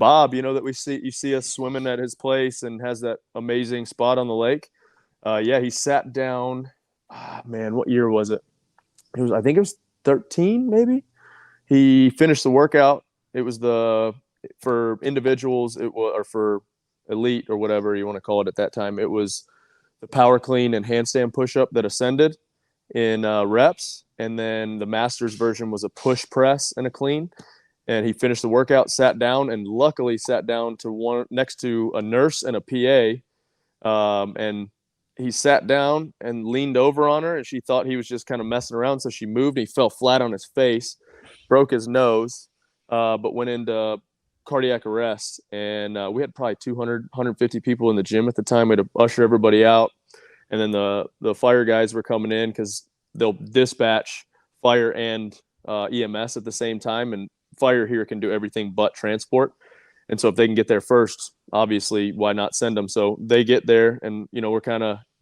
Bob, you see us swimming at his place and has that amazing spot on the lake. He sat down. Man, what year was it? I think it was 13, maybe. He finished the workout. It was for individuals, or for elite or whatever you want to call it at that time. It was the power clean and handstand push-up that ascended in reps. And then the master's version was a push press and a clean. And he finished the workout, sat down, and luckily sat down next to a nurse and a PA. And he sat down and leaned over on her, and she thought he was just kind of messing around. So she moved, and he fell flat on his face, broke his nose, but went into cardiac arrest. And we had probably 200, 150 people in the gym at the time. We had to usher everybody out. And then the fire guys were coming in because they'll dispatch fire and EMS at the same time. And fire here can do everything but transport. And so if they can get there first, obviously, why not send them? So they get there, and,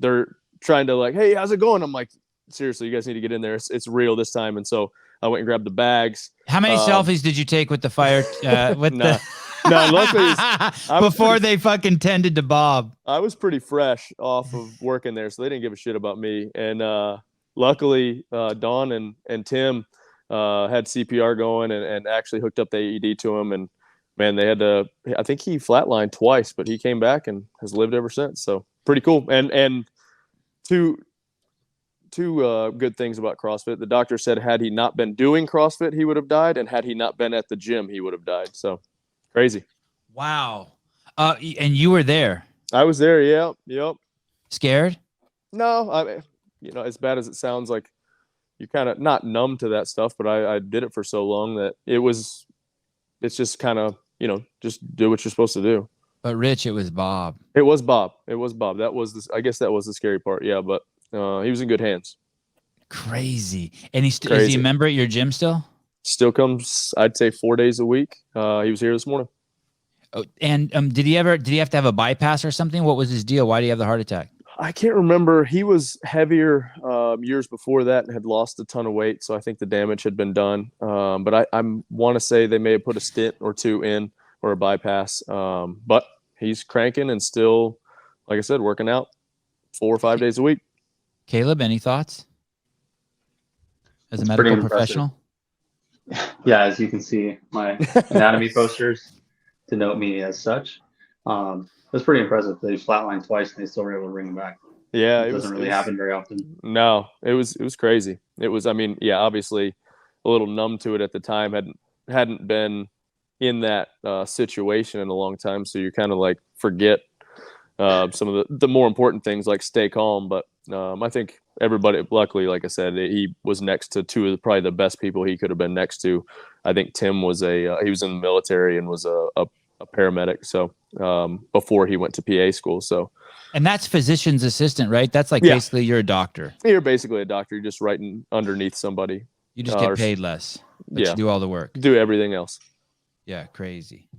they're trying to like, hey, how's it going? I'm like, seriously, you guys need to get in there. It's real this time. And so I went and grabbed the bags. How many selfies did you take with the fire? No, luckily before they fucking tended to Bob. I was pretty fresh off of working there, so they didn't give a shit about me. And luckily, Dawn and Tim had CPR going and actually hooked up the AED to him. And man, I think he flatlined twice, but he came back and has lived ever since. So pretty cool. And two good things about CrossFit. The doctor said had he not been doing CrossFit, he would have died. And had he not been at the gym, he would have died. So crazy. Wow. And you were there? I was there. Yeah. Yep. Scared? No, as bad as it sounds, like you're kind of not numb to that stuff, but I did it for so long that it's just kind of, just do what you're supposed to do. But Rich, it was Bob. It was Bob. I guess that was the scary part. Yeah. But he was in good hands. Crazy. And is he a member at your gym still? Still comes, I'd say 4 days a week. He was here this morning. Oh, and did he have to have a bypass or something? What was his deal? Why did he have the heart attack? I can't remember. He was heavier years before that and had lost a ton of weight. So I think the damage had been done. But I want to say they may have put a stent or two in or a bypass. But he's cranking and still, like I said, working out 4 or 5 days a week. Caleb, any thoughts? As a medical professional? Yeah, as you can see, my anatomy posters denote me as such. It's pretty impressive. They flatlined twice and they still were able to bring him back. Yeah, it doesn't really happen very often. No, it was crazy. It was, obviously a little numb to it at the time. Hadn't been in that situation in a long time, so you kind of like forget some of the more important things like stay calm. But I think everybody, luckily, like I said, he was next to two of probably the best people he could have been next to. I think Tim was he was in the military and was a paramedic. So before he went to PA school. So, and that's physician's assistant, right? That's like basically you're a doctor. You're basically a doctor. You're just writing underneath somebody. You just get paid less. But you do all the work. Do everything else. Yeah, crazy.